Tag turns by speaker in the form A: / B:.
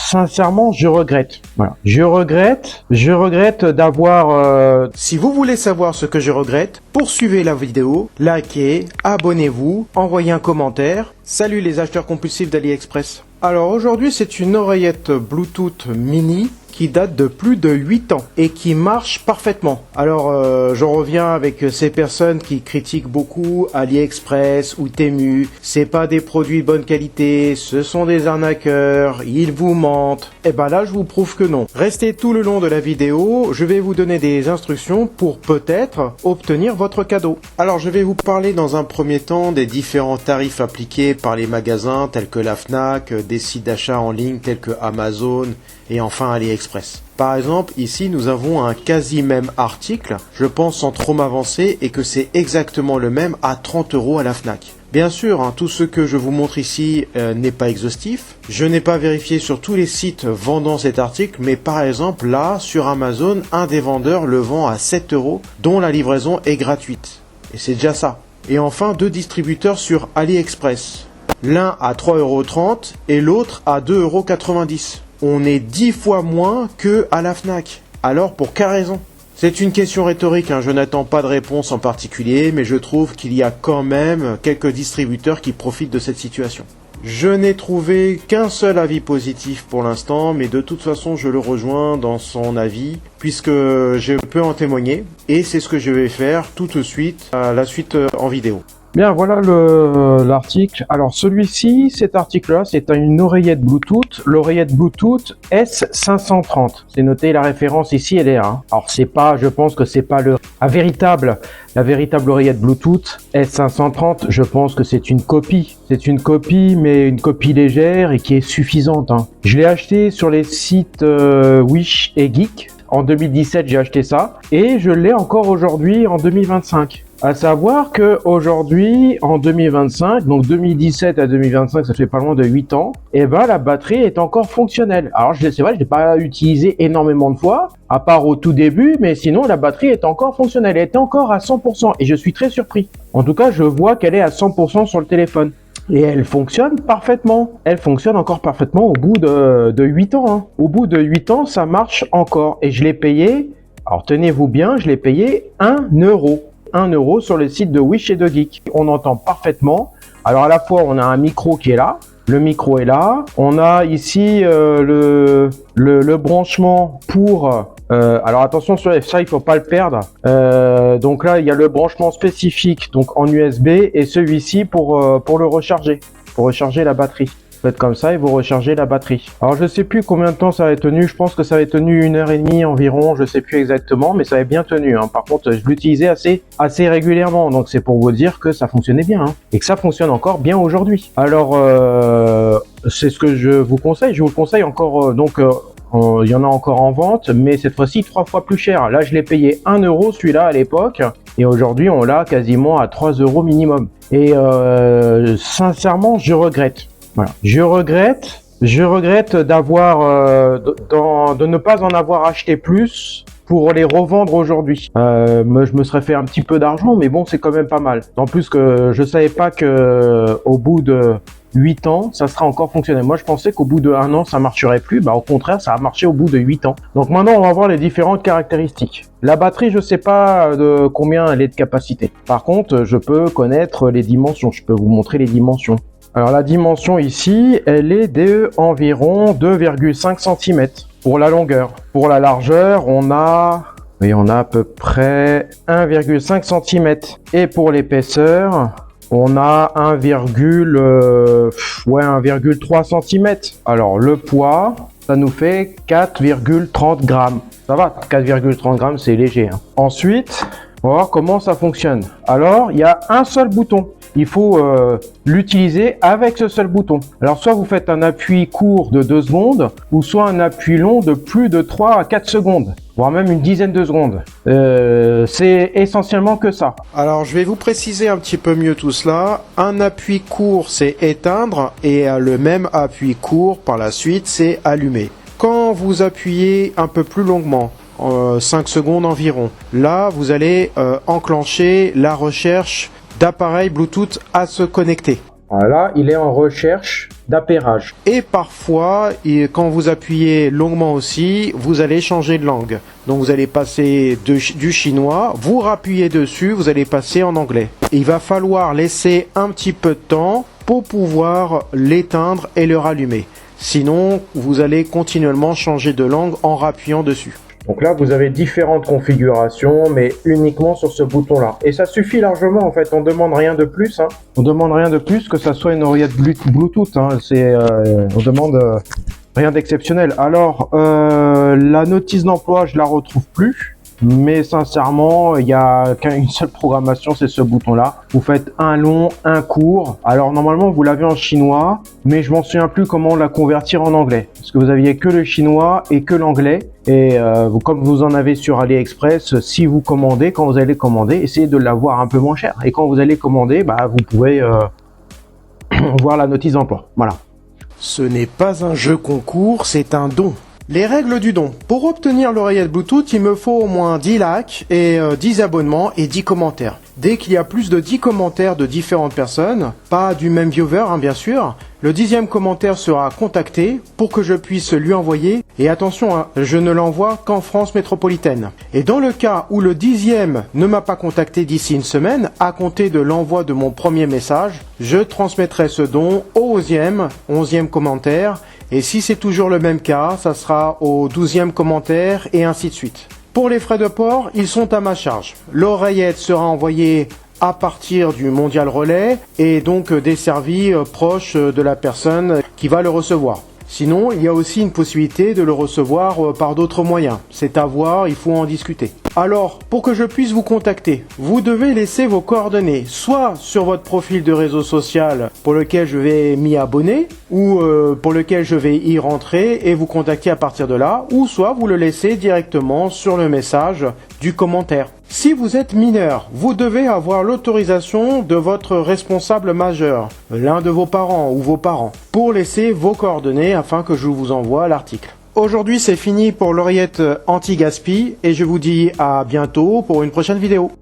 A: sincèrement, je regrette. Voilà. Je regrette d'avoir...
B: Si vous voulez savoir ce que je regrette, poursuivez la vidéo, likez, abonnez-vous, envoyez un commentaire. Salut les acheteurs compulsifs d'AliExpress. Alors aujourd'hui, c'est une oreillette Bluetooth mini qui date de plus de 8 ans et qui marche parfaitement. Alors j'en reviens avec ces personnes qui critiquent beaucoup AliExpress ou Temu. C'est pas des produits de bonne qualité, ce sont des arnaqueurs, ils vous mentent. Et ben là je vous prouve que non. Restez tout le long de la vidéo, je vais vous donner des instructions pour peut-être obtenir votre cadeau. Alors je vais vous parler dans un premier temps des différents tarifs appliqués par les magasins tels que la Fnac, des sites d'achat en ligne tels que Amazon et enfin AliExpress. Par exemple, ici nous avons un quasi même article, je pense sans trop m'avancer, et que c'est exactement le même à 30 € à la Fnac. Bien sûr, tout ce que je vous montre ici n'est pas exhaustif. Je n'ai pas vérifié sur tous les sites vendant cet article, mais par exemple là, sur Amazon, un des vendeurs le vend à 7 €, dont la livraison est gratuite. Et c'est déjà ça. Et enfin, deux distributeurs sur AliExpress. L'un à 3,30 € et l'autre à 2,90 €. On est 10 fois moins que à la Fnac. Alors pour quelle raison? C'est une question rhétorique, je n'attends pas de réponse en particulier, mais je trouve qu'il y a quand même quelques distributeurs qui profitent de cette situation. Je n'ai trouvé qu'un seul avis positif pour l'instant, mais de toute façon je le rejoins dans son avis, puisque je peux en témoigner, et c'est ce que je vais faire tout de suite, à la suite en vidéo.
A: Bien, voilà l'article. Alors celui-ci, cet article-là, c'est une oreillette Bluetooth, l'oreillette Bluetooth S530. C'est noté, la référence ici, elle est là. Alors c'est pas, je pense que c'est pas la véritable oreillette Bluetooth S530. Je pense que c'est une copie. C'est une copie, mais une copie légère et qui est suffisante. Je l'ai acheté sur les sites Wish et Geek. En 2017, j'ai acheté ça et je l'ai encore aujourd'hui en 2025. À savoir que aujourd'hui, en 2025, donc 2017 à 2025, ça fait pas loin de 8 ans, et ben la batterie est encore fonctionnelle. Alors c'est vrai, je l'ai pas utilisé énormément de fois, à part au tout début, mais sinon la batterie est encore fonctionnelle, elle est encore à 100% et je suis très surpris. En tout cas, je vois qu'elle est à 100% sur le téléphone. Et elle fonctionne parfaitement. Elle fonctionne encore parfaitement au bout de 8 ans. Au bout de 8 ans, ça marche encore. Et je l'ai payé, alors tenez-vous bien, je l'ai payé 1 €. 1 € sur le site de Wish et de Geek. On entend parfaitement. Alors à la fois, on a un micro qui est là. Le micro est là. On a ici le branchement pour... alors attention sur ça, il faut pas le perdre. Donc là, il y a le branchement spécifique, donc en USB, et celui-ci pour le recharger, pour recharger la batterie. Vous faites comme ça et vous rechargez la batterie. Alors je sais plus combien de temps ça avait tenu. Je pense que ça avait tenu 1h30 environ. Je sais plus exactement, mais ça avait bien tenu. Par contre, je l'utilisais assez régulièrement. Donc c'est pour vous dire que ça fonctionnait bien et que ça fonctionne encore bien aujourd'hui. Alors c'est ce que je vous conseille. Je vous le conseille encore. Il y en a encore en vente, mais cette fois-ci 3 fois plus cher. Là, je l'ai payé 1 € celui-là à l'époque, et aujourd'hui, on l'a quasiment à 3 € minimum. Et sincèrement, je regrette. Voilà. Je regrette d'avoir, de ne pas en avoir acheté plus pour les revendre aujourd'hui. Je me serais fait un petit peu d'argent, mais bon, c'est quand même pas mal. En plus que je savais pas que au bout de 8 ans, ça sera encore fonctionnel. Moi, je pensais qu'au bout de 1 an, ça marcherait plus. Au contraire, ça a marché au bout de 8 ans. Donc maintenant, on va voir les différentes caractéristiques. La batterie, je sais pas de combien elle est de capacité. Par contre, je peux connaître les dimensions. Je peux vous montrer les dimensions. Alors la dimension ici, elle est de environ 2,5 cm pour la longueur. Pour la largeur, on a à peu près 1,5 cm. Et pour l'épaisseur, on a 1,3 cm. Alors le poids, ça nous fait 4,30 grammes. Ça va, 4,30 grammes, c'est léger. Ensuite, on va voir comment ça fonctionne. Alors, il y a un seul bouton. Il faut l'utiliser avec ce seul bouton. Alors, soit vous faites un appui court de 2 secondes, ou soit un appui long de plus de 3 à 4 secondes, voire même une dizaine de secondes. C'est essentiellement que ça.
B: Alors, je vais vous préciser un petit peu mieux tout cela. Un appui court, c'est éteindre, et le même appui court, par la suite, c'est allumer. Quand vous appuyez un peu plus longuement, 5 secondes environ, là, vous allez enclencher la recherche d'appareils Bluetooth à se connecter.
A: Voilà, il est en recherche d'appairage.
B: Et parfois, quand vous appuyez longuement aussi, vous allez changer de langue. Donc vous allez passer du chinois, vous rappuyez dessus, vous allez passer en anglais. Il va falloir laisser un petit peu de temps pour pouvoir l'éteindre et le rallumer. Sinon, vous allez continuellement changer de langue en rappuyant dessus.
A: Donc là, vous avez différentes configurations, mais uniquement sur ce bouton-là. Et ça suffit largement, en fait. On demande rien de plus. On demande rien de plus que ça soit une oreillette Bluetooth. On demande rien d'exceptionnel. Alors, la notice d'emploi, je la retrouve plus. Mais sincèrement, il y a qu'une seule programmation, c'est ce bouton-là. Vous faites un long, un court. Alors normalement, vous l'avez en chinois, mais je m'en souviens plus comment la convertir en anglais. Parce que vous aviez que le chinois et que l'anglais. Et comme vous en avez sur AliExpress, si vous commandez, quand vous allez commander, essayez de l'avoir un peu moins cher. Et quand vous allez commander, vous pouvez voir la notice d'emploi. Voilà.
B: Ce n'est pas un jeu concours, c'est un don. Les règles du don. Pour obtenir l'oreillette Bluetooth, il me faut au moins 10 likes et 10 abonnements et 10 commentaires. Dès qu'il y a plus de 10 commentaires de différentes personnes, pas du même viewer bien sûr, le 10e commentaire sera contacté pour que je puisse lui envoyer. Et attention, je ne l'envoie qu'en France métropolitaine. Et dans le cas où le 10e ne m'a pas contacté d'ici une semaine, à compter de l'envoi de mon premier message, je transmettrai ce don au 11e commentaire. Et si c'est toujours le même cas, ça sera au 12e commentaire et ainsi de suite. Pour les frais de port, ils sont à ma charge. L'oreillette sera envoyée à partir du Mondial Relais et donc desservie proche de la personne qui va le recevoir. Sinon, il y a aussi une possibilité de le recevoir par d'autres moyens. C'est à voir, il faut en discuter. Alors, pour que je puisse vous contacter, vous devez laisser vos coordonnées, soit sur votre profil de réseau social pour lequel je vais m'y abonner, ou pour lequel je vais y rentrer et vous contacter à partir de là, ou soit vous le laissez directement sur le message du commentaire. Si vous êtes mineur, vous devez avoir l'autorisation de votre responsable majeur, l'un de vos parents ou vos parents, pour laisser vos coordonnées afin que je vous envoie l'article. Aujourd'hui, c'est fini pour l'oreillette anti-gaspi et je vous dis à bientôt pour une prochaine vidéo.